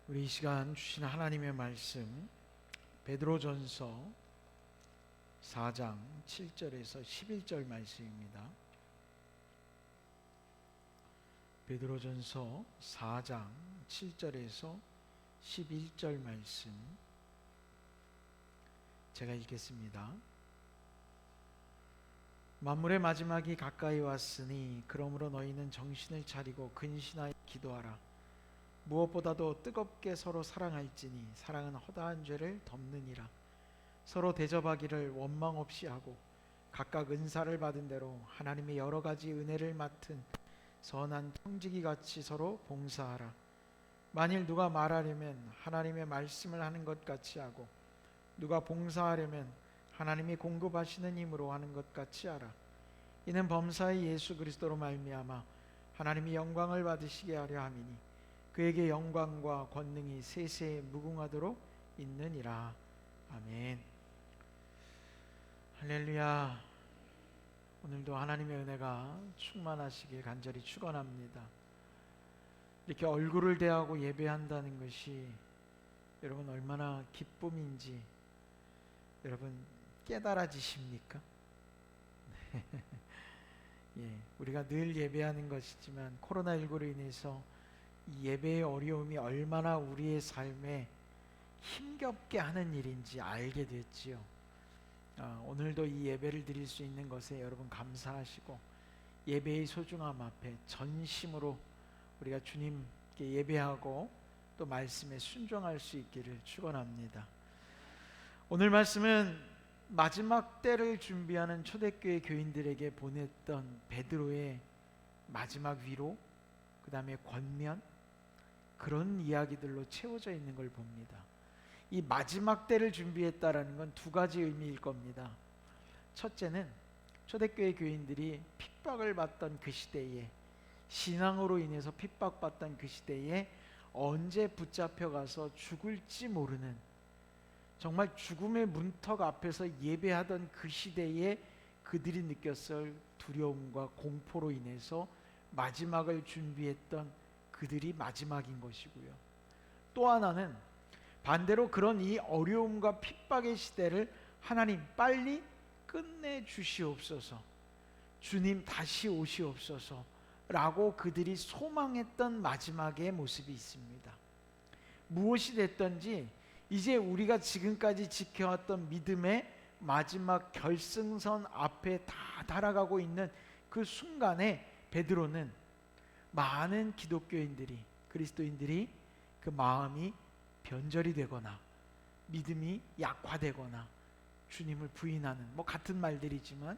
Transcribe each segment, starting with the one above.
우리 이 시간 주신 하나님의 말씀 베드로전서 4장 7절에서 11절 말씀입니다. 베드로전서 4장 7절에서 11절 말씀 제가 읽겠습니다. 만물의 마지막이 가까이 왔으니 그러므로 너희는 정신을 차리고 근신하여 기도하라. 무엇보다도 뜨겁게 서로 사랑할지니 사랑은 허다한 죄를 덮느니라. 서로 대접하기를 원망 없이 하고 각각 은사를 받은 대로 하나님의 여러 가지 은혜를 맡은 선한 청지기 같이 서로 봉사하라. 만일 누가 말하려면 하나님의 말씀을 하는 것 같이 하고 누가 봉사하려면 하나님이 공급하시는 힘으로 하는 것 같이 하라. 이는 범사의 예수 그리스도로 말미암아 하나님이 영광을 받으시게 하려 함이니 그에게 영광과 권능이 세세에 무궁하도록 있느니라. 아멘. 할렐루야. 오늘도 하나님의 은혜가 충만하시길 간절히 축원합니다. 이렇게 얼굴을 대하고 예배한다는 것이 여러분 얼마나 기쁨인지 여러분 깨달아지십니까? 예, 우리가 늘 예배하는 것이지만 코로나19로 인해서 이 예배의 어려움이 얼마나 우리의 삶에 힘겹게 하는 일인지 알게 됐지요. 오늘도 이 예배를 드릴 수 있는 것에 여러분 감사하시고 예배의 소중함 앞에 전심으로 우리가 주님께 예배하고 또 말씀에 순종할 수 있기를 축원합니다. 오늘 말씀은 마지막 때를 준비하는 초대교회 교인들에게 보냈던 베드로의 마지막 위로, 그 다음에 권면, 그런 이야기들로 채워져 있는 걸 봅니다. 이 마지막 때를 준비했다라는 건 두 가지 의미일 겁니다. 첫째는 초대교회 교인들이 핍박을 받던 그 시대에, 신앙으로 인해서 핍박받던 그 시대에 언제 붙잡혀가서 죽을지 모르는, 정말 죽음의 문턱 앞에서 예배하던 그 시대에 그들이 느꼈을 두려움과 공포로 인해서 마지막을 준비했던 그들이 마지막인 것이고요. 또 하나는 반대로 그런 이 어려움과 핍박의 시대를 하나님 빨리 끝내 주시옵소서, 주님 다시 오시옵소서 라고 그들이 소망했던 마지막의 모습이 있습니다. 무엇이 됐든지 이제 우리가 지금까지 지켜왔던 믿음의 마지막 결승선 앞에 다 달아가고 있는 그 순간에 베드로는 많은 기독교인들이, 그리스도인들이 그 마음이 변절이 되거나 믿음이 약화되거나 주님을 부인하는 같은 말들이지만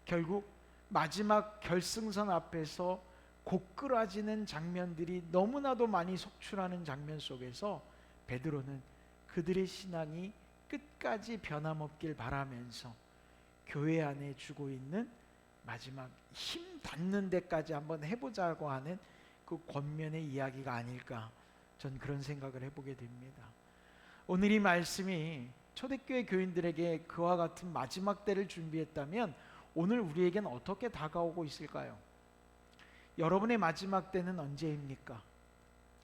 결국 마지막 결승선 앞에서 고꾸라지는 장면들이 너무나도 많이 속출하는 장면 속에서 베드로는 그들의 신앙이 끝까지 변함없길 바라면서 교회 안에 주고 있는 마지막 힘 닿는 데까지 한번 해보자고 하는 그 권면의 이야기가 아닐까, 전 그런 생각을 해보게 됩니다. 오늘 이 말씀이 초대교회 교인들에게 그와 같은 마지막 때를 준비했다면 오늘 우리에겐 어떻게 다가오고 있을까요? 여러분의 마지막 때는 언제입니까?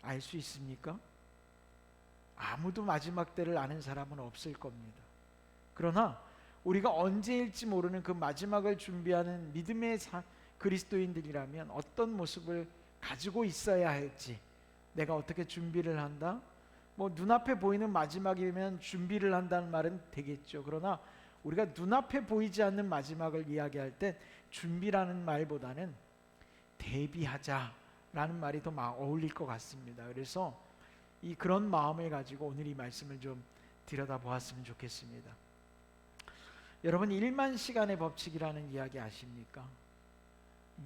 알 수 있습니까? 아무도 마지막 때를 아는 사람은 없을 겁니다. 그러나 우리가 언제일지 모르는 그 마지막을 준비하는 믿음의 그리스도인들이라면 어떤 모습을 가지고 있어야 할지, 내가 어떻게 준비를 한다? 눈앞에 보이는 마지막이면 준비를 한다는 말은 되겠죠. 그러나 우리가 눈앞에 보이지 않는 마지막을 이야기할 때 준비라는 말보다는 대비하자라는 말이 더 어울릴 것 같습니다. 그래서 그런 마음을 가지고 오늘 이 말씀을 좀 들여다보았으면 좋겠습니다. 여러분 1만 시간의 법칙이라는 이야기 아십니까?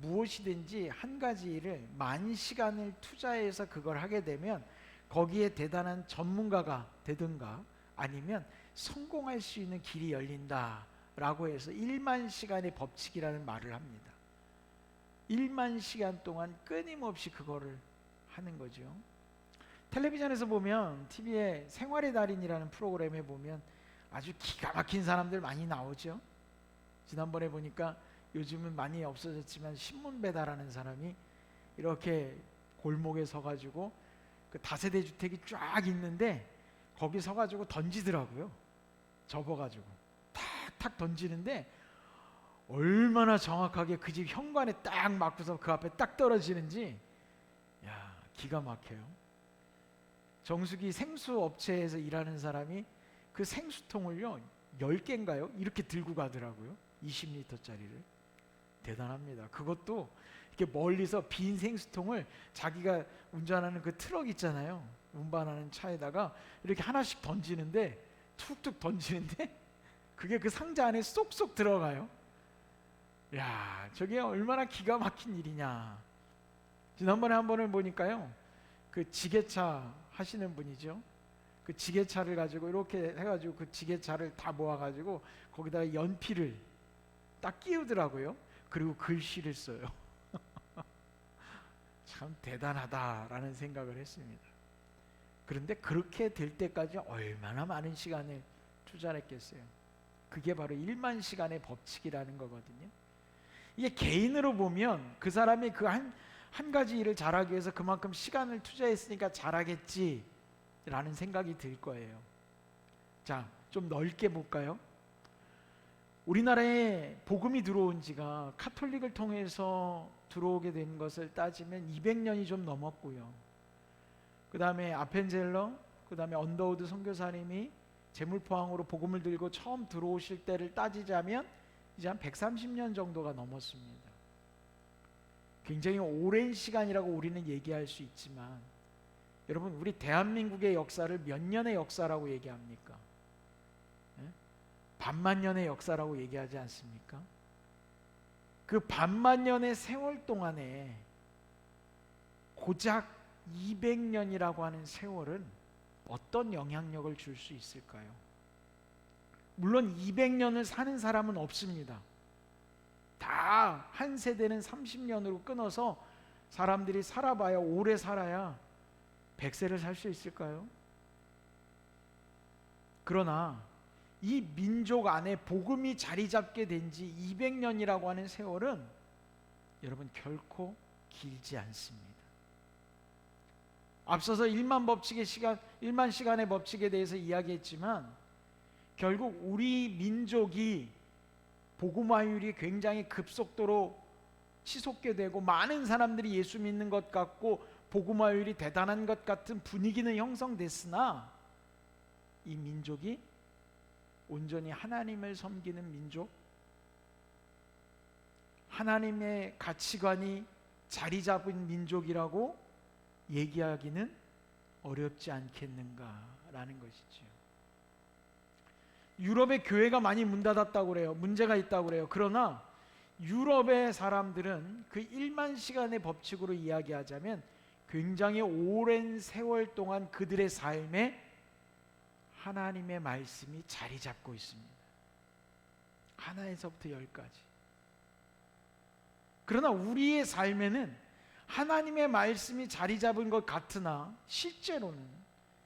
무엇이든지 한 가지 일을 10,000시간을 투자해서 그걸 하게 되면 거기에 대단한 전문가가 되든가 아니면 성공할 수 있는 길이 열린다라고 해서 1만 시간의 법칙이라는 말을 합니다. 1만 시간 동안 끊임없이 그거를 하는 거죠. 텔레비전에서 보면, TV에 생활의 달인이라는 프로그램에 보면 아주 기가 막힌 사람들 많이 나오죠. 지난번에 보니까 요즘은 많이 없어졌지만 신문 배달하는 사람이 이렇게 골목에 서가지고 그 다세대 주택이 쫙 있는데 거기 서가지고 던지더라고요. 접어가지고 탁탁 던지는데 얼마나 정확하게 그 집 현관에 딱 맞고서 그 앞에 딱 떨어지는지, 야, 기가 막혀요. 정수기 생수 업체에서 일하는 사람이 그 생수통을요 10개인가요? 이렇게 들고 가더라고요. 20리터짜리를. 대단합니다. 그것도 이렇게 멀리서 빈 생수통을 자기가 운전하는 그 트럭 있잖아요, 운반하는 차에다가 이렇게 하나씩 던지는데, 툭툭 던지는데 그게 그 상자 안에 쏙쏙 들어가요. 야, 저게 얼마나 기가 막힌 일이냐. 지난번에 한 번을 보니까요, 그 지게차 하시는 분이죠. 그 지게차를 가지고 이렇게 해가지고 그 지게차를 다 모아가지고 거기다가 연필을 딱 끼우더라고요. 그리고 글씨를 써요. 참 대단하다라는 생각을 했습니다. 그런데 그렇게 될 때까지 얼마나 많은 시간을 투자했겠어요. 그게 바로 1만 시간의 법칙이라는 거거든요. 이게 개인으로 보면 그 사람이 그 한 가지 일을 잘하기 위해서 그만큼 시간을 투자했으니까 잘하겠지라는 생각이 들 거예요. 자, 좀 넓게 볼까요? 우리나라에 복음이 들어온 지가 카톨릭을 통해서 들어오게 된 것을 따지면 200년이 좀 넘었고요. 그 다음에 아펜젤러, 그 다음에 언더우드 선교사님이 재물포항으로 복음을 들고 처음 들어오실 때를 따지자면 이제 한 130년 정도가 넘었습니다. 굉장히 오랜 시간이라고 우리는 얘기할 수 있지만, 여러분, 우리 대한민국의 역사를 몇 년의 역사라고 얘기합니까? 반만 년의 역사라고 얘기하지 않습니까? 그 반만 년의 세월 동안에 고작 200년이라고 하는 세월은 어떤 영향력을 줄 수 있을까요? 물론 200년을 사는 사람은 없습니다. 다 한 세대는 30년으로 끊어서 사람들이 살아봐야, 오래 살아야 100세를 살 수 있을까요? 그러나 이 민족 안에 복음이 자리 잡게 된 지 200년이라고 하는 세월은 여러분 결코 길지 않습니다. 앞서서 1만 시간의 법칙에 대해서 이야기했지만, 결국 우리 민족이 복음화율이 굉장히 급속도로 치솟게 되고 많은 사람들이 예수 믿는 것 같고 복음화율이 대단한 것 같은 분위기는 형성됐으나, 이 민족이 온전히 하나님을 섬기는 민족, 하나님의 가치관이 자리 잡은 민족이라고 얘기하기는 어렵지 않겠는가라는 것이죠. 유럽의 교회가 많이 문 닫았다고 그래요. 문제가 있다고 그래요. 그러나 유럽의 사람들은 그 1만 시간의 법칙으로 이야기하자면 굉장히 오랜 세월 동안 그들의 삶에 하나님의 말씀이 자리 잡고 있습니다. 하나에서부터 열까지. 그러나 우리의 삶에는 하나님의 말씀이 자리 잡은 것 같으나 실제로는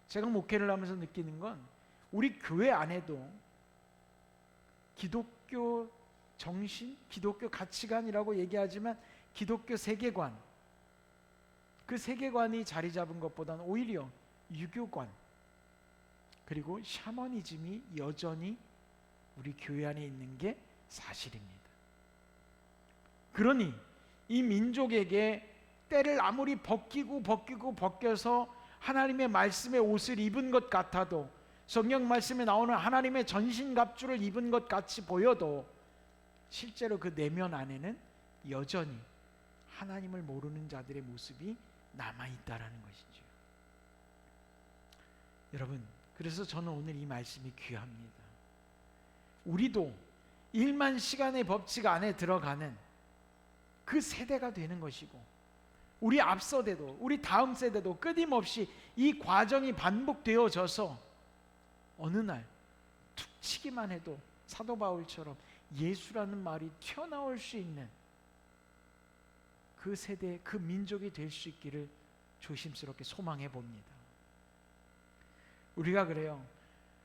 제가 목회를 하면서 느끼는 건, 우리 교회 안에도 기독교 정신, 기독교 가치관이라고 얘기하지만 기독교 세계관, 그 세계관이 자리 잡은 것보다는 오히려 유교관, 그리고 샤머니즘이 여전히 우리 교회 안에 있는 게 사실입니다. 그러니 이 민족에게 때를 아무리 벗겨서 하나님의 말씀의 옷을 입은 것 같아도, 성경 말씀에 나오는 하나님의 전신갑주를 입은 것 같이 보여도 실제로 그 내면 안에는 여전히 하나님을 모르는 자들의 모습이 남아있다라는 것이죠. 여러분, 그래서 저는 오늘 이 말씀이 귀합니다. 우리도 1만 시간의 법칙 안에 들어가는 그 세대가 되는 것이고, 우리 앞 세대도 우리 다음 세대도 끊임없이 이 과정이 반복되어져서 어느 날 툭 치기만 해도 사도 바울처럼 예수라는 말이 튀어나올 수 있는 그 세대, 그 민족이 될 수 있기를 조심스럽게 소망해 봅니다. 우리가 그래요.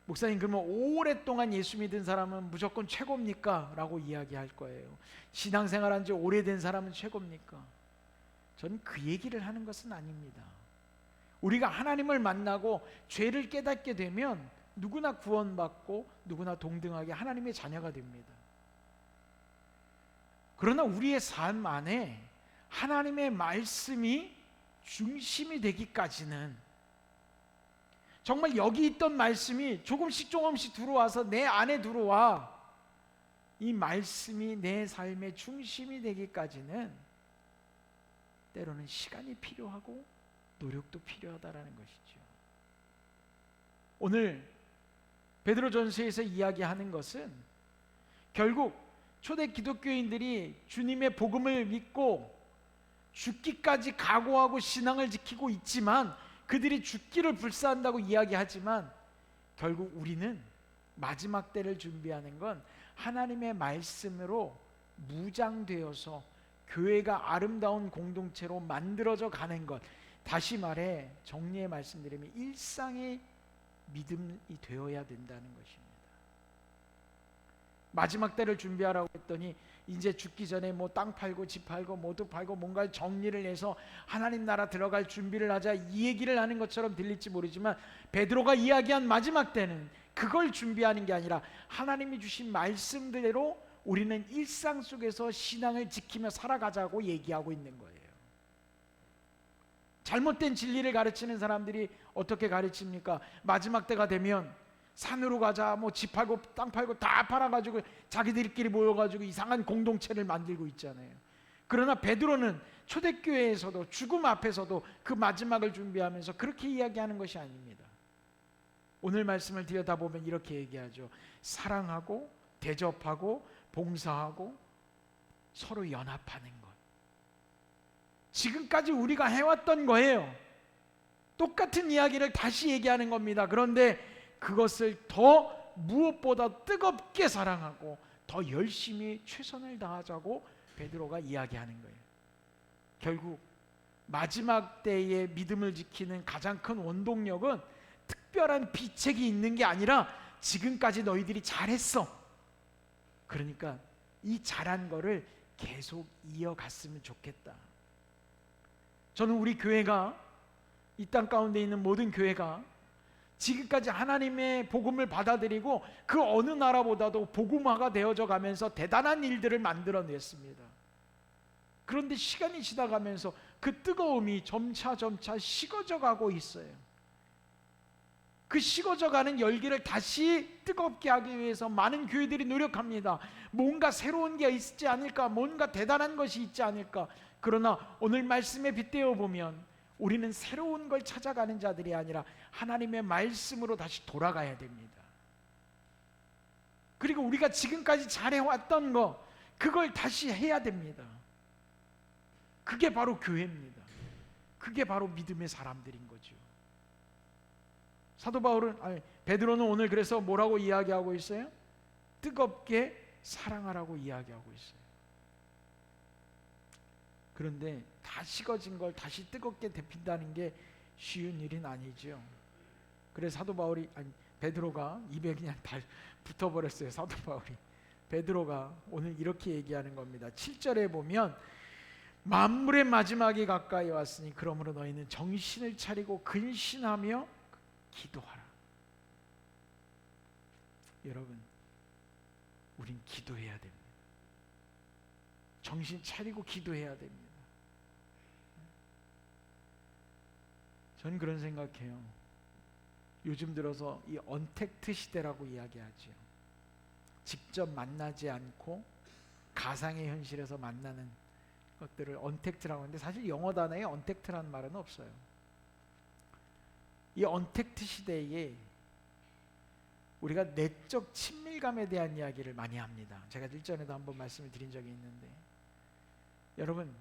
목사님, 그러면 오랫동안 예수 믿은 사람은 무조건 최고입니까? 라고 이야기할 거예요. 신앙생활한 지 오래된 사람은 최고입니까? 저는 그 얘기를 하는 것은 아닙니다. 우리가 하나님을 만나고 죄를 깨닫게 되면 누구나 구원받고 누구나 동등하게 하나님의 자녀가 됩니다. 그러나 우리의 삶 안에 하나님의 말씀이 중심이 되기까지는, 정말 여기 있던 말씀이 조금씩 들어와서 내 안에 들어와 이 말씀이 내 삶의 중심이 되기까지는 때로는 시간이 필요하고 노력도 필요하다라는 것이죠. 오늘 베드로전서에서 이야기하는 것은 결국 초대 기독교인들이 주님의 복음을 믿고 죽기까지 각오하고 신앙을 지키고 있지만, 그들이 죽기를 불사한다고 이야기하지만 결국 우리는 마지막 때를 준비하는 건 하나님의 말씀으로 무장되어서 교회가 아름다운 공동체로 만들어져 가는 것, 다시 말해 정리해 말씀드리면 일상의 믿음이 되어야 된다는 것입니다. 마지막 때를 준비하라고 했더니 이제 죽기 전에 뭐 땅 팔고 집 팔고 모두 팔고 뭔가 정리를 해서 하나님 나라 들어갈 준비를 하자, 이 얘기를 하는 것처럼 들릴지 모르지만 베드로가 이야기한 마지막 때는 그걸 준비하는 게 아니라 하나님이 주신 말씀대로 우리는 일상 속에서 신앙을 지키며 살아가자고 얘기하고 있는 거예요. 잘못된 진리를 가르치는 사람들이 어떻게 가르칩니까? 마지막 때가 되면 산으로 가자, 뭐 집 팔고 땅 팔고 다 팔아가지고 자기들끼리 모여가지고 이상한 공동체를 만들고 있잖아요. 그러나 베드로는 초대교회에서도 죽음 앞에서도 그 마지막을 준비하면서 그렇게 이야기하는 것이 아닙니다. 오늘 말씀을 들여다보면 이렇게 얘기하죠. 사랑하고 대접하고 봉사하고 서로 연합하는 것. 지금까지 우리가 해왔던 거예요. 똑같은 이야기를 다시 얘기하는 겁니다. 그런데 그것을 더 무엇보다 뜨겁게 사랑하고 더 열심히 최선을 다하자고 베드로가 이야기하는 거예요. 결국 마지막 때의 믿음을 지키는 가장 큰 원동력은 특별한 비책이 있는 게 아니라 지금까지 너희들이 잘했어. 그러니까 이 잘한 거를 계속 이어갔으면 좋겠다. 저는 우리 교회가, 이 땅 가운데 있는 모든 교회가 지금까지 하나님의 복음을 받아들이고 그 어느 나라보다도 복음화가 되어져 가면서 대단한 일들을 만들어냈습니다. 그런데 시간이 지나가면서 그 뜨거움이 점차 식어져 가고 있어요. 그 식어져 가는 열기를 다시 뜨겁게 하기 위해서 많은 교회들이 노력합니다. 뭔가 새로운 게 있지 않을까, 뭔가 대단한 것이 있지 않을까. 그러나 오늘 말씀에 빗대어 보면 우리는 새로운 걸 찾아가는 자들이 아니라 하나님의 말씀으로 다시 돌아가야 됩니다. 그리고 우리가 지금까지 잘해왔던 거, 그걸 다시 해야 됩니다. 그게 바로 교회입니다. 그게 바로 믿음의 사람들인 거죠. 사도 베드로는 오늘 그래서 뭐라고 이야기하고 있어요? 뜨겁게 사랑하라고 이야기하고 있어요. 그런데 다 식어진 걸 다시 뜨겁게 데핀다는 게 쉬운 일은 아니죠. 그래서 베드로가 입에 그냥 다 붙어버렸어요. 사도 바울이. 베드로가 오늘 이렇게 얘기하는 겁니다. 7절에 보면 만물의 마지막이 가까이 왔으니 그러므로 너희는 정신을 차리고 근신하며 기도하라. 여러분, 우린 기도해야 됩니다. 정신 차리고 기도해야 됩니다. 저는 그런 생각해요. 요즘 들어서 이 언택트 시대라고 이야기하죠. 직접 만나지 않고 가상의 현실에서 만나는 것들을 언택트라고 하는데, 사실 영어 단어에 언택트라는 말은 없어요. 이 언택트 시대에 우리가 내적 친밀감에 대한 이야기를 많이 합니다. 제가 일전에도 한번 말씀을 드린 적이 있는데, 여러분,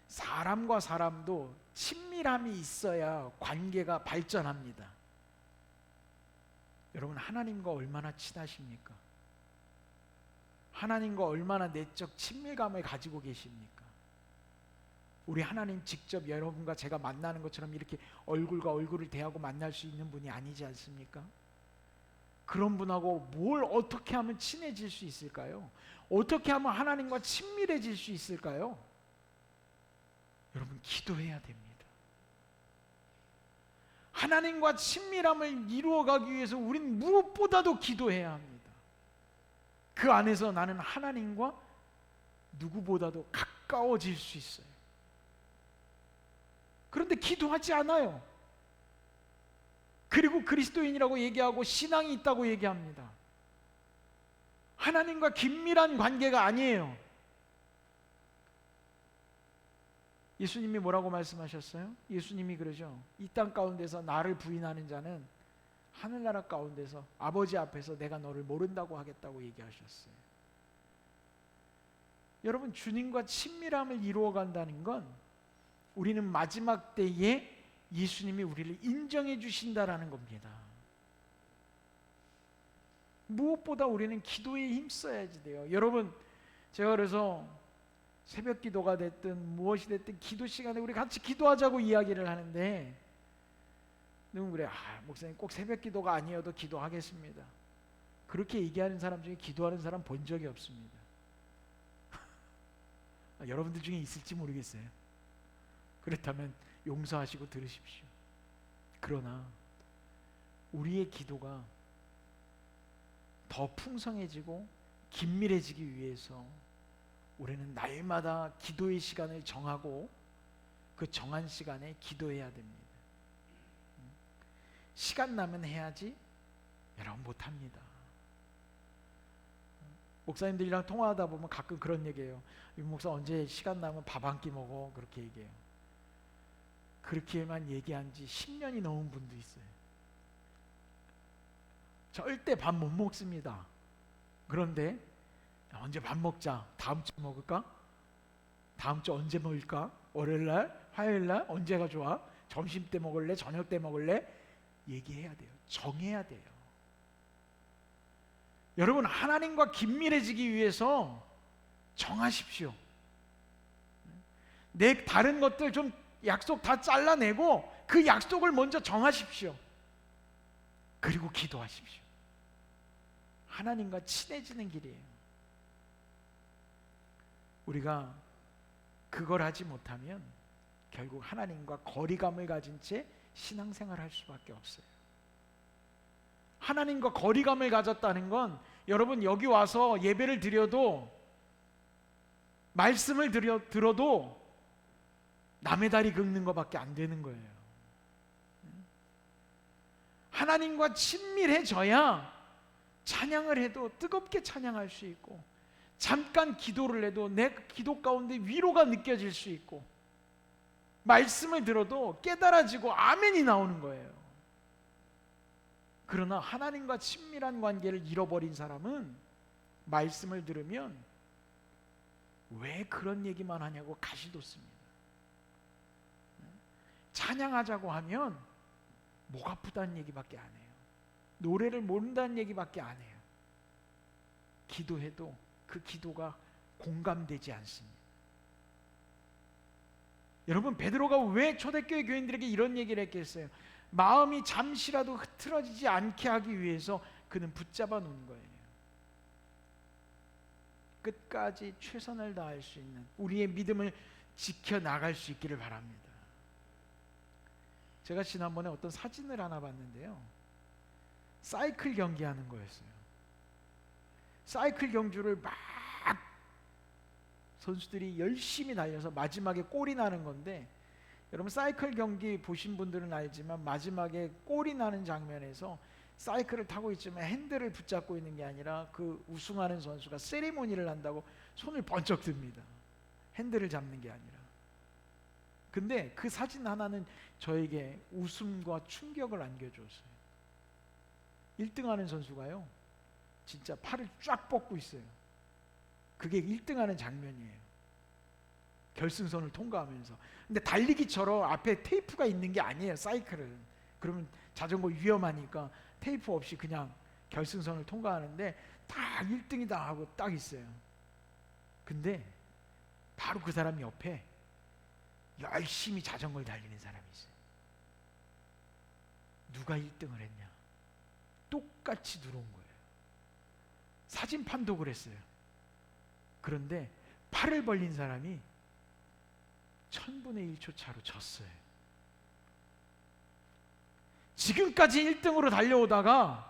사람과 사람도 친밀함이 있어야 관계가 발전합니다. 여러분, 하나님과 얼마나 친하십니까? 하나님과 얼마나 내적 친밀감을 가지고 계십니까? 우리 하나님 직접 여러분과 제가 만나는 것처럼 이렇게 얼굴과 얼굴을 대하고 만날 수 있는 분이 아니지 않습니까? 그런 분하고 뭘 어떻게 하면 친해질 수 있을까요? 어떻게 하면 하나님과 친밀해질 수 있을까요? 여러분, 기도해야 됩니다. 하나님과 친밀함을 이루어가기 위해서 우린 무엇보다도 기도해야 합니다. 그 안에서 나는 하나님과 누구보다도 가까워질 수 있어요. 그런데 기도하지 않아요. 그리고 그리스도인이라고 얘기하고 신앙이 있다고 얘기합니다. 하나님과 긴밀한 관계가 아니에요. 예수님이 뭐라고 말씀하셨어요? 예수님이 그러죠. 이 땅 가운데서 나를 부인하는 자는 하늘나라 가운데서 아버지 앞에서 내가 너를 모른다고 하겠다고 얘기하셨어요. 여러분, 주님과 친밀함을 이루어간다는 건 우리는 마지막 때에 예수님이 우리를 인정해 주신다라는 겁니다. 무엇보다 우리는 기도에 힘써야지 돼요. 여러분, 제가 그래서 새벽 기도가 됐든 무엇이 됐든 기도 시간에 우리 같이 기도하자고 이야기를 하는데, 누군 그래, 목사님 꼭 새벽 기도가 아니어도 기도하겠습니다. 그렇게 얘기하는 사람 중에 기도하는 사람 본 적이 없습니다. 여러분들 중에 있을지 모르겠어요. 그렇다면 용서하시고 들으십시오. 그러나 우리의 기도가 더 풍성해지고 긴밀해지기 위해서 우리는 날마다 기도의 시간을 정하고 그 정한 시간에 기도해야 됩니다. 시간 나면 해야지 여러분 못합니다. 목사님들이랑 통화하다 보면 가끔 그런 얘기해요. 윤 목사 언제 시간 나면 밥 한 끼 먹어? 그렇게 얘기해요. 그렇게만 얘기한 지 10년이 넘은 분도 있어요. 절대 밥 못 먹습니다. 그런데 언제 밥 먹자. 다음 주 먹을까? 다음 주 언제 먹을까? 월요일날? 화요일날? 언제가 좋아? 점심 때 먹을래? 저녁 때 먹을래? 얘기해야 돼요. 정해야 돼요. 여러분, 하나님과 긴밀해지기 위해서 정하십시오. 내 다른 것들 좀 약속 다 잘라내고 그 약속을 먼저 정하십시오. 그리고 기도하십시오. 하나님과 친해지는 길이에요. 우리가 그걸 하지 못하면 결국 하나님과 거리감을 가진 채 신앙생활을 할 수밖에 없어요. 하나님과 거리감을 가졌다는 건 여러분 여기 와서 예배를 드려도 말씀을 들어도 남의 다리 긁는 것밖에 안 되는 거예요. 하나님과 친밀해져야 찬양을 해도 뜨겁게 찬양할 수 있고, 잠깐 기도를 해도 내 기도 가운데 위로가 느껴질 수 있고, 말씀을 들어도 깨달아지고 아멘이 나오는 거예요. 그러나 하나님과 친밀한 관계를 잃어버린 사람은 말씀을 들으면 왜 그런 얘기만 하냐고 가시돋습니다. 찬양하자고 하면 목 아프다는 얘기밖에 안 해요. 노래를 모른다는 얘기밖에 안 해요. 기도해도 그 기도가 공감되지 않습니다. 여러분, 베드로가 왜 초대교회 교인들에게 이런 얘기를 했겠어요? 마음이 잠시라도 흐트러지지 않게 하기 위해서 그는 붙잡아 놓은 거예요. 끝까지 최선을 다할 수 있는 우리의 믿음을 지켜나갈 수 있기를 바랍니다. 제가 지난번에 어떤 사진을 하나 봤는데요, 사이클 경기하는 거였어요. 사이클 경주를 막 선수들이 열심히 달려서 마지막에 골이 나는 건데, 여러분 사이클 경기 보신 분들은 알지만 마지막에 골이 나는 장면에서 사이클을 타고 있지만 핸들을 붙잡고 있는 게 아니라 그 우승하는 선수가 세리머니를 한다고 손을 번쩍 듭니다. 핸들을 잡는 게 아니라. 근데 그 사진 하나는 저에게 웃음과 충격을 안겨줬어요. 1등하는 선수가요, 진짜 팔을 쫙 뻗고 있어요. 그게 1등하는 장면이에요. 결승선을 통과하면서. 근데 달리기처럼 앞에 테이프가 있는 게 아니에요, 사이클은. 그러면 자전거 위험하니까 테이프 없이 그냥 결승선을 통과하는데 딱 1등이다 하고 딱 있어요. 근데 바로 그 사람 옆에 열심히 자전거를 달리는 사람이 있어요. 누가 1등을 했냐? 똑같이 들어온 거예요. 사진 판독을 했어요. 그런데 팔을 벌린 사람이 1000분의 1초 차로 졌어요. 지금까지 1등으로 달려오다가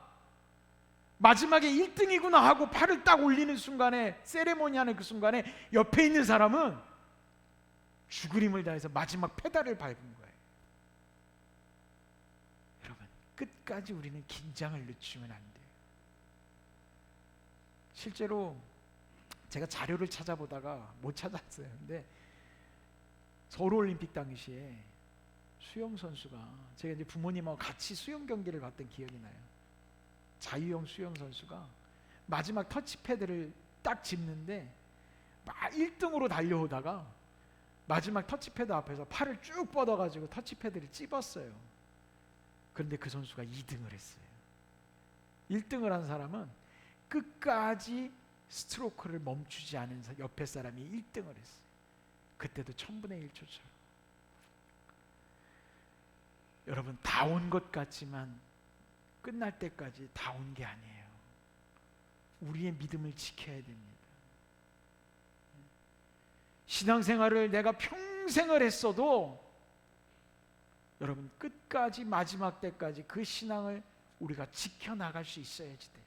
마지막에 1등이구나 하고 팔을 딱 올리는 순간에, 세레모니 하는 그 순간에 옆에 있는 사람은 죽을 힘을 다해서 마지막 페달을 밟은 거예요. 여러분, 끝까지 우리는 긴장을 늦추면 안 돼요. 실제로 제가 자료를 찾아보다가 못 찾았어요. 근데 서울올림픽 당시에 수영 선수가, 제가 이제 부모님하고 같이 수영 경기를 봤던 기억이 나요. 자유형 수영 선수가 마지막 터치패드를 딱 짚는데 막 1등으로 달려오다가 마지막 터치패드 앞에서 팔을 쭉 뻗어가지고 터치패드를 찝었어요. 그런데 그 선수가 2등을 했어요. 1등을 한 사람은 끝까지 스트로크를 멈추지 않은 옆에 사람이 1등을 했어요. 그때도 1000분의 1초처럼. 여러분, 다 온 것 같지만 끝날 때까지 다 온 게 아니에요. 우리의 믿음을 지켜야 됩니다. 신앙생활을 내가 평생을 했어도 여러분, 끝까지 마지막 때까지 그 신앙을 우리가 지켜나갈 수 있어야지 돼요.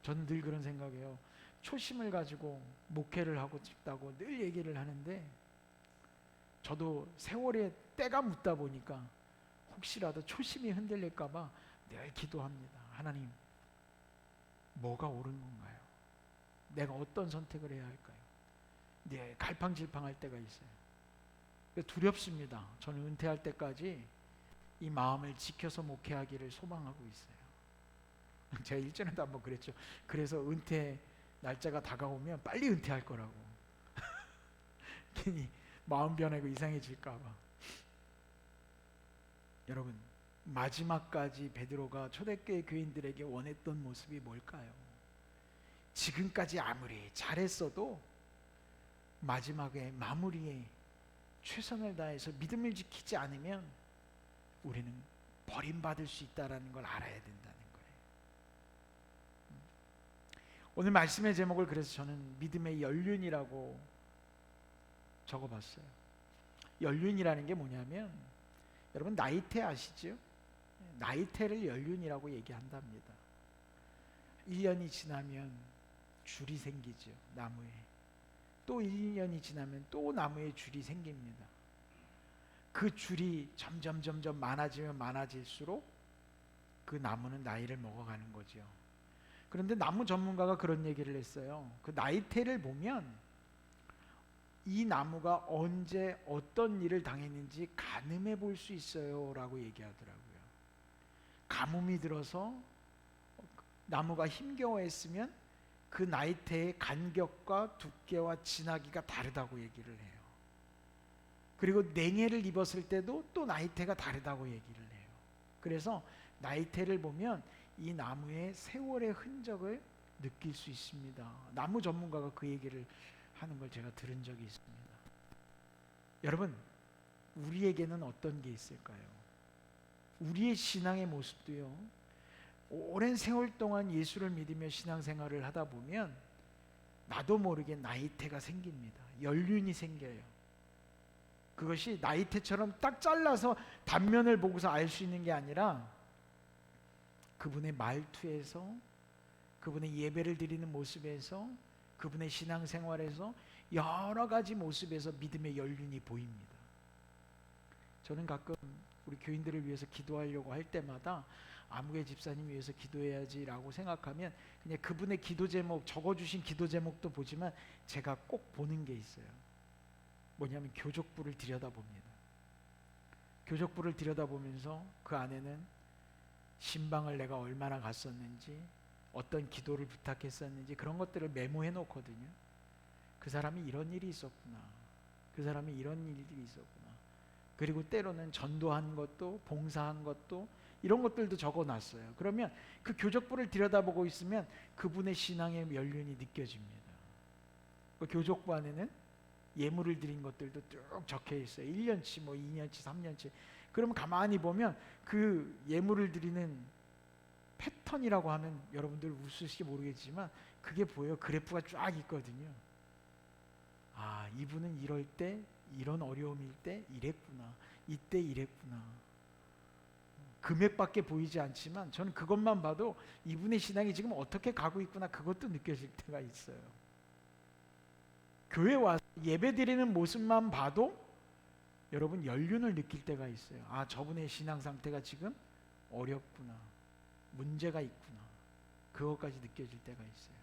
저는 늘 그런 생각이에요. 초심을 가지고 목회를 하고 싶다고 늘 얘기를 하는데, 저도 세월에 때가 묻다 보니까 혹시라도 초심이 흔들릴까 봐 늘 기도합니다. 하나님, 뭐가 옳은 건가요? 내가 어떤 선택을 해야 할까요? 네, 갈팡질팡할 때가 있어요. 두렵습니다. 저는 은퇴할 때까지 이 마음을 지켜서 목회하기를 소망하고 있어요. 제가 일전에도 한번 그랬죠. 그래서 은퇴 날짜가 다가오면 빨리 은퇴할 거라고. 괜히 마음 변하고 이상해질까 봐. 여러분, 마지막까지 베드로가 초대교회 교인들에게 원했던 모습이 뭘까요? 지금까지 아무리 잘했어도 마지막에 마무리에 최선을 다해서 믿음을 지키지 않으면 우리는 버림받을 수 있다는 걸 알아야 된다는 거예요. 오늘 말씀의 제목을 그래서 저는 믿음의 연륜이라고 적어봤어요. 연륜이라는 게 뭐냐면, 여러분 나이테 아시죠? 나이테를 연륜이라고 얘기한답니다. 1년이 지나면 줄이 생기죠, 나무에. 또 1년이 지나면 또 나무에 줄이 생깁니다. 그 줄이 점점 많아지면 많아질수록 그 나무는 나이를 먹어가는 거죠. 그런데 나무 전문가가 그런 얘기를 했어요. 그 나이테를 보면 이 나무가 언제 어떤 일을 당했는지 가늠해 볼 수 있어요 라고 얘기하더라고요. 가뭄이 들어서 나무가 힘겨워했으면 그 나이테의 간격과 두께와 진하기가 다르다고 얘기를 해요. 그리고 냉해를 입었을 때도 또 나이테가 다르다고 얘기를 해요. 그래서 나이테를 보면 이 나무의 세월의 흔적을 느낄 수 있습니다. 나무 전문가가 그 얘기를 하는 걸 제가 들은 적이 있습니다. 여러분, 우리에게는 어떤 게 있을까요? 우리의 신앙의 모습도요, 오랜 세월 동안 예수를 믿으며 신앙생활을 하다 보면 나도 모르게 나이테가 생깁니다. 연륜이 생겨요. 그것이 나이테처럼 딱 잘라서 단면을 보고서 알 수 있는 게 아니라 그분의 말투에서, 그분의 예배를 드리는 모습에서, 그분의 신앙생활에서, 여러 가지 모습에서 믿음의 연륜이 보입니다. 저는 가끔 우리 교인들을 위해서 기도하려고 할 때마다 아무개 집사님 위해서 기도해야지라고 생각하면 그냥 그분의 기도 제목, 적어주신 기도 제목도 보지만 제가 꼭 보는 게 있어요. 뭐냐면 교족부를 들여다봅니다. 교족부를 들여다보면서 그 안에는 신방을 내가 얼마나 갔었는지, 어떤 기도를 부탁했었는지 그런 것들을 메모해 놓거든요. 그 사람이 이런 일이 있었구나, 그 사람이 이런 일들이 있었구나. 그리고 때로는 전도한 것도, 봉사한 것도, 이런 것들도 적어놨어요. 그러면 그 교족부를 들여다보고 있으면 그분의 신앙의 연륜이 느껴집니다. 그 교족부 안에는 예물을 드린 것들도 쭉 적혀 있어요. 1년치, 2년치, 3년치. 그러면 가만히 보면 그 예물을 드리는 패턴이라고 하면 여러분들 웃으실지 모르겠지만 그게 보여요. 그래프가 쫙 있거든요. 아, 이분은 이럴 때, 이런 어려움일 때 이랬구나, 이때 이랬구나. 금액밖에 보이지 않지만 저는 그것만 봐도 이분의 신앙이 지금 어떻게 가고 있구나, 그것도 느껴질 때가 있어요. 교회 와서 예배드리는 모습만 봐도 여러분 연륜을 느낄 때가 있어요. 아, 저분의 신앙 상태가 지금 어렵구나, 문제가 있구나, 그것까지 느껴질 때가 있어요.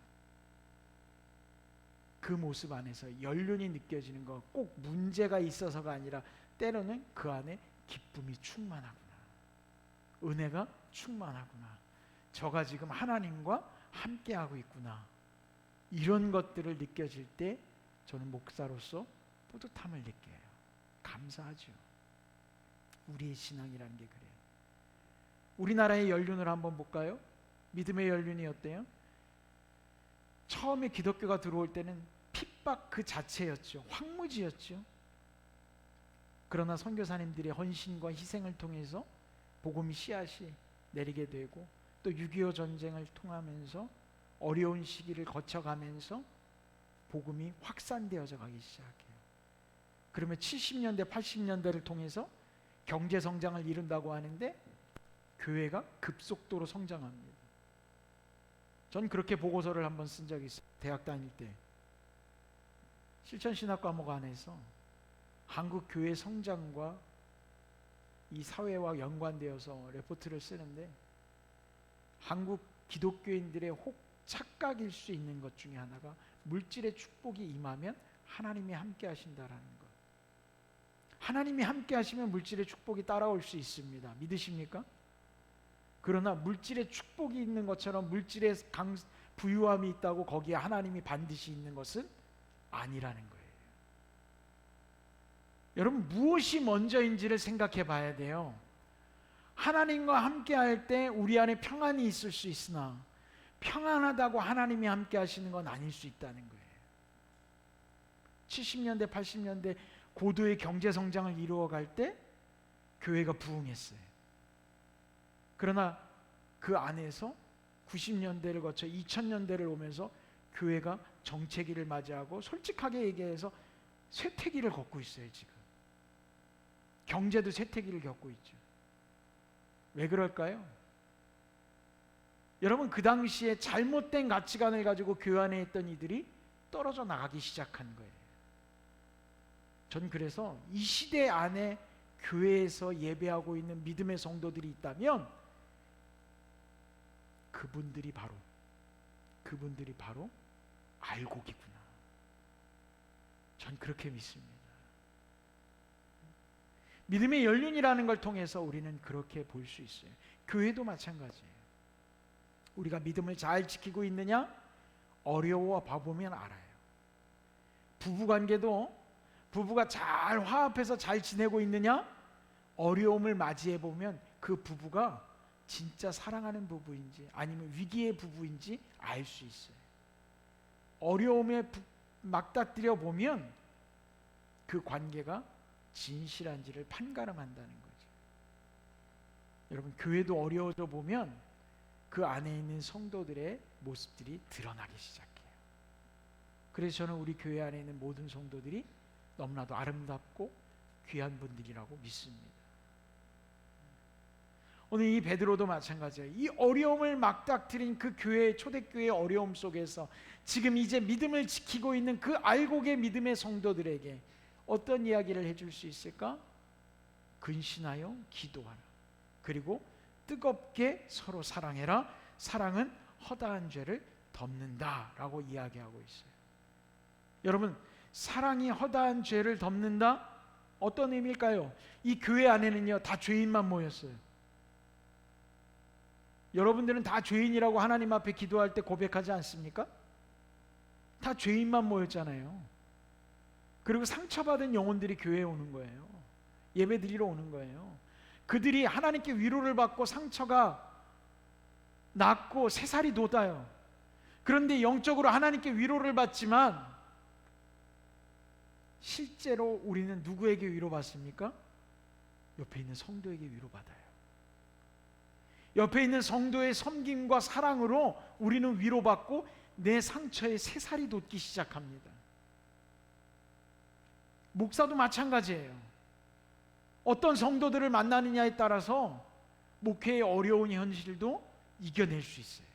그 모습 안에서 연륜이 느껴지는 거, 꼭 문제가 있어서가 아니라 때로는 그 안에 기쁨이 충만하구나, 은혜가 충만하구나, 저가 지금 하나님과 함께하고 있구나, 이런 것들을 느껴질 때 저는 목사로서 뿌듯함을 느껴요. 감사하죠. 우리의 신앙이라는 게 그래요. 우리나라의 연륜을 한번 볼까요? 믿음의 연륜이 어때요? 처음에 기독교가 들어올 때는 핍박 그 자체였죠. 황무지였죠. 그러나 선교사님들의 헌신과 희생을 통해서 복음의 씨앗이 내리게 되고, 또 6.25 전쟁을 통하면서 어려운 시기를 거쳐가면서 복음이 확산되어져 가기 시작해요. 그러면 70년대 80년대를 통해서 경제 성장을 이룬다고 하는데 교회가 급속도로 성장합니다. 전 그렇게 보고서를 한번 쓴 적이 있어요. 대학 다닐 때 실천신학 과목 안에서 한국 교회 성장과 이 사회와 연관되어서 레포트를 쓰는데, 한국 기독교인들의 혹 착각일 수 있는 것 중에 하나가 물질의 축복이 임하면 하나님이 함께 하신다라는 것. 하나님이 함께 하시면 물질의 축복이 따라올 수 있습니다. 믿으십니까? 그러나 물질의 축복이 있는 것처럼 물질의 부유함이 있다고 거기에 하나님이 반드시 있는 것은 아니라는 거예요. 여러분, 무엇이 먼저인지를 생각해 봐야 돼요. 하나님과 함께 할 때 우리 안에 평안이 있을 수 있으나 평안하다고 하나님이 함께 하시는 건 아닐 수 있다는 거예요. 70년대 80년대 고도의 경제 성장을 이루어갈 때 교회가 부흥했어요. 그러나 그 안에서 90년대를 거쳐 2000년대를 오면서 교회가 정체기를 맞이하고, 솔직하게 얘기해서 쇠퇴기를 걷고 있어요. 지금 경제도 쇠퇴기를 겪고 있죠. 왜 그럴까요? 여러분, 그 당시에 잘못된 가치관을 가지고 교회 안에 있던 이들이 떨어져 나가기 시작한 거예요. 전 그래서 이 시대 안에 교회에서 예배하고 있는 믿음의 성도들이 있다면 그분들이 바로 알곡이구나. 전 그렇게 믿습니다. 믿음의 연륜이라는 걸 통해서 우리는 그렇게 볼 수 있어요. 교회도 마찬가지예요. 우리가 믿음을 잘 지키고 있느냐? 어려워 봐보면 알아요. 부부관계도 부부가 잘 화합해서 잘 지내고 있느냐? 어려움을 맞이해보면 그 부부가 진짜 사랑하는 부부인지 아니면 위기의 부부인지 알 수 있어요. 어려움에 맞닥뜨려 보면 그 관계가 진실한지를 판가름한다는 거죠. 여러분, 교회도 어려워져 보면 그 안에 있는 성도들의 모습들이 드러나기 시작해요. 그래서 저는 우리 교회 안에 있는 모든 성도들이 너무나도 아름답고 귀한 분들이라고 믿습니다. 오늘 이 베드로도 마찬가지예요. 이 어려움을 맞닥뜨린 그 교회, 초대교회의 어려움 속에서 지금 이제 믿음을 지키고 있는 그 알곡의 믿음의 성도들에게 어떤 이야기를 해줄 수 있을까? 근신하여 기도하라. 그리고 뜨겁게 서로 사랑해라. 사랑은 허다한 죄를 덮는다 라고 이야기하고 있어요. 여러분, 사랑이 허다한 죄를 덮는다? 어떤 의미일까요? 이 교회 안에는요, 다 죄인만 모였어요. 여러분들은 다 죄인이라고 하나님 앞에 기도할 때 고백하지 않습니까? 다 죄인만 모였잖아요. 그리고 상처받은 영혼들이 교회에 오는 거예요. 예배 드리러 오는 거예요. 그들이 하나님께 위로를 받고 상처가 낫고 새살이 돋아요. 그런데 영적으로 하나님께 위로를 받지만 실제로 우리는 누구에게 위로받습니까? 옆에 있는 성도에게 위로받아요. 옆에 있는 성도의 섬김과 사랑으로 우리는 위로받고 내 상처에 새살이 돋기 시작합니다. 목사도 마찬가지예요. 어떤 성도들을 만나느냐에 따라서 목회의 어려운 현실도 이겨낼 수 있어요.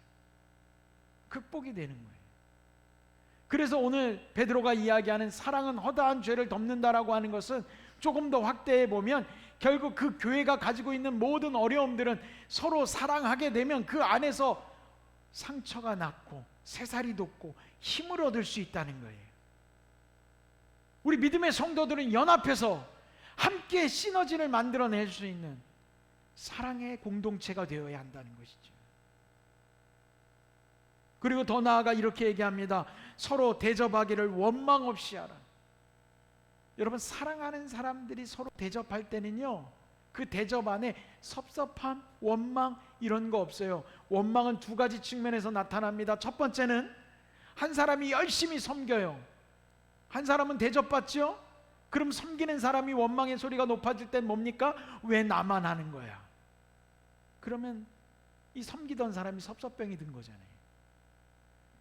극복이 되는 거예요. 그래서 오늘 베드로가 이야기하는 사랑은 허다한 죄를 덮는다라고 하는 것은 조금 더 확대해 보면 결국 그 교회가 가지고 있는 모든 어려움들은 서로 사랑하게 되면 그 안에서 상처가 낫고 새살이 돋고 힘을 얻을 수 있다는 거예요. 우리 믿음의 성도들은 연합해서 함께 시너지를 만들어낼 수 있는 사랑의 공동체가 되어야 한다는 것이죠. 그리고 더 나아가 이렇게 얘기합니다. 서로 대접하기를 원망 없이 하라. 여러분, 사랑하는 사람들이 서로 대접할 때는요, 그 대접 안에 섭섭함, 원망 이런 거 없어요. 원망은 두 가지 측면에서 나타납니다. 첫 번째는 한 사람이 열심히 섬겨요. 한 사람은 대접받죠? 그럼 섬기는 사람이 원망의 소리가 높아질 땐 뭡니까? 왜 나만 하는 거야? 그러면 이 섬기던 사람이 섭섭병이 든 거잖아요.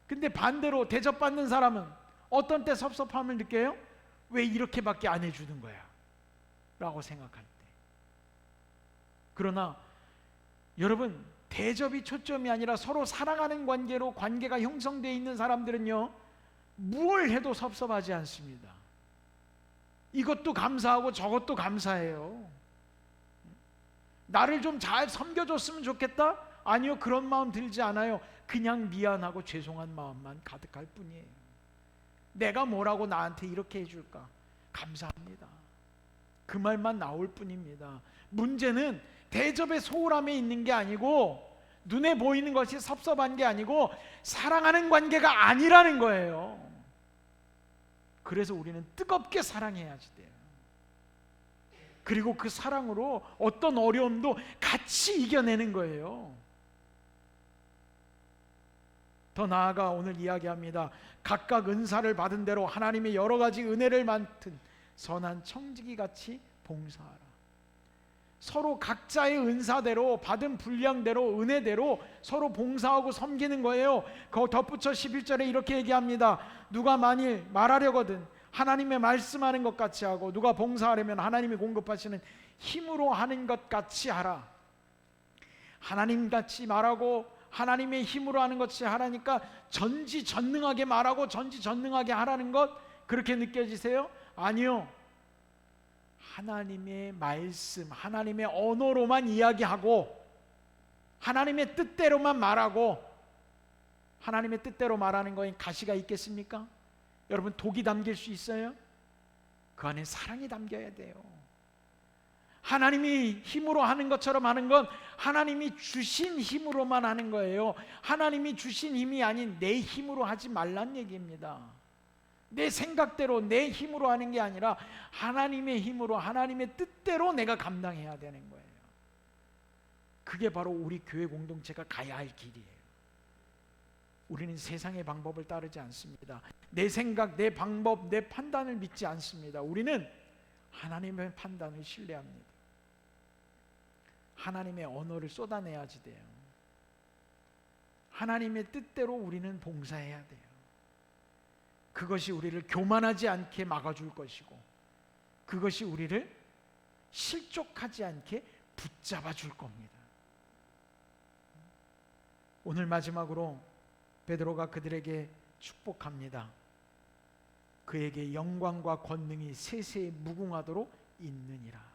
근데 반대로 대접받는 사람은 어떤 때 섭섭함을 느껴요? 왜 이렇게밖에 안 해주는 거야? 라고 생각할 때. 그러나 여러분, 대접이 초점이 아니라 서로 사랑하는 관계로 관계가 형성되어 있는 사람들은요, 뭘 해도 섭섭하지 않습니다. 이것도 감사하고 저것도 감사해요. 나를 좀 잘 섬겨줬으면 좋겠다? 아니요, 그런 마음 들지 않아요. 그냥 미안하고 죄송한 마음만 가득할 뿐이에요. 내가 뭐라고 나한테 이렇게 해줄까? 감사합니다. 그 말만 나올 뿐입니다. 문제는 대접의 소홀함에 있는 게 아니고, 눈에 보이는 것이 섭섭한 게 아니고 사랑하는 관계가 아니라는 거예요. 그래서 우리는 뜨겁게 사랑해야지 돼요. 그리고 그 사랑으로 어떤 어려움도 같이 이겨내는 거예요. 더 나아가 오늘 이야기합니다. 각각 은사를 받은 대로 하나님의 여러 가지 은혜를 맡은 선한 청지기 같이 봉사하라. 서로 각자의 은사대로 받은 분량대로 은혜대로 서로 봉사하고 섬기는 거예요. 그 덧붙여 11절에 이렇게 얘기합니다. 누가 만일 말하려거든 하나님의 말씀하는 것 같이 하고, 누가 봉사하려면 하나님이 공급하시는 힘으로 하는 것 같이 하라. 하나님같이 말하고 하나님의 힘으로 하는 것이 하라니까 전지전능하게 말하고 전지전능하게 하라는 것, 그렇게 느껴지세요? 아니요. 하나님의 말씀, 하나님의 언어로만 이야기하고 하나님의 뜻대로만 말하고, 하나님의 뜻대로 말하는 거에 가시가 있겠습니까? 여러분, 독이 담길 수 있어요? 그 안에 사랑이 담겨야 돼요. 하나님이 힘으로 하는 것처럼 하는 건 하나님이 주신 힘으로만 하는 거예요. 하나님이 주신 힘이 아닌 내 힘으로 하지 말란 얘기입니다. 내 생각대로 내 힘으로 하는 게 아니라 하나님의 힘으로, 하나님의 뜻대로 내가 감당해야 되는 거예요. 그게 바로 우리 교회 공동체가 가야 할 길이에요. 우리는 세상의 방법을 따르지 않습니다. 내 생각, 내 방법, 내 판단을 믿지 않습니다. 우리는 하나님의 판단을 신뢰합니다. 하나님의 언어를 쏟아내야지 돼요. 하나님의 뜻대로 우리는 봉사해야 돼요. 그것이 우리를 교만하지 않게 막아줄 것이고, 그것이 우리를 실족하지 않게 붙잡아 줄 겁니다. 오늘 마지막으로 베드로가 그들에게 축복합니다. 그에게 영광과 권능이 세세에 무궁하도록 있느니라.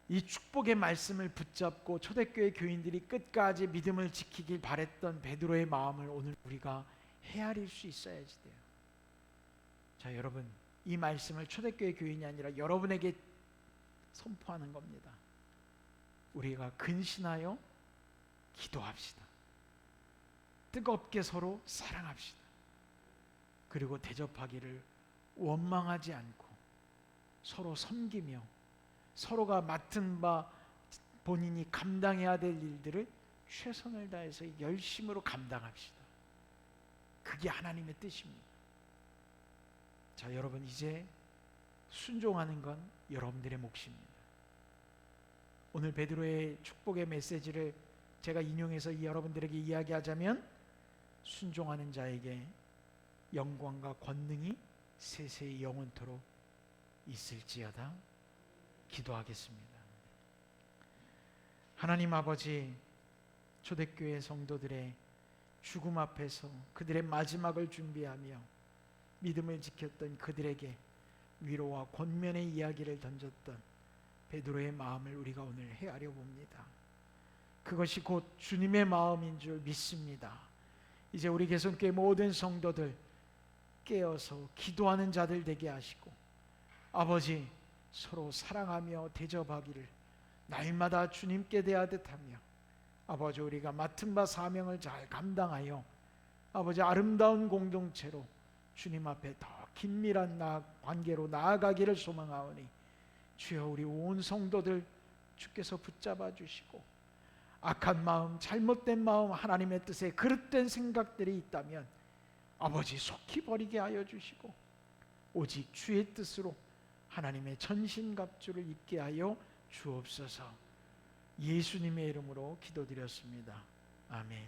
이 축복의 말씀을 붙잡고 초대교회 교인들이 끝까지 믿음을 지키길 바랬던 베드로의 마음을 오늘 우리가 헤아릴 수 있어야지 돼요. 자, 여러분, 이 말씀을 초대교회 교인이 아니라 여러분에게 선포하는 겁니다. 우리가 근신하여 기도합시다. 뜨겁게 서로 사랑합시다. 그리고 대접하기를 원망하지 않고 서로 섬기며 서로가 맡은 바 본인이 감당해야 될 일들을 최선을 다해서 열심으로 감당합시다. 그게 하나님의 뜻입니다. 자, 여러분, 이제 순종하는 건 여러분들의 몫입니다. 오늘 베드로의 축복의 메시지를 제가 인용해서 여러분들에게 이야기하자면, 순종하는 자에게 영광과 권능이 세세히 영원토록 있을지어다. 기도하겠습니다. 하나님 아버지, 초대교회 성도들의 죽음 앞에서 그들의 마지막을 준비하며 믿음을 지켰던 그들에게 위로와 권면의 이야기를 던졌던 베드로의 마음을 우리가 오늘 헤아려 봅니다. 그것이 곧 주님의 마음인 줄 믿습니다. 이제 우리 개성교회 모든 성도들 깨어서 기도하는 자들 되게 하시고, 아버지, 서로 사랑하며 대접하기를 날마다 주님께 대하듯 하며, 아버지, 우리가 맡은 바 사명을 잘 감당하여 아버지 아름다운 공동체로 주님 앞에 더 긴밀한 관계로 나아가기를 소망하오니, 주여 우리 온 성도들 주께서 붙잡아 주시고, 악한 마음, 잘못된 마음, 하나님의 뜻에 그릇된 생각들이 있다면 아버지 속히 버리게 하여 주시고, 오직 주의 뜻으로 하나님의 전신갑주를 입게 하여 주옵소서. 예수님의 이름으로 기도드렸습니다. 아멘.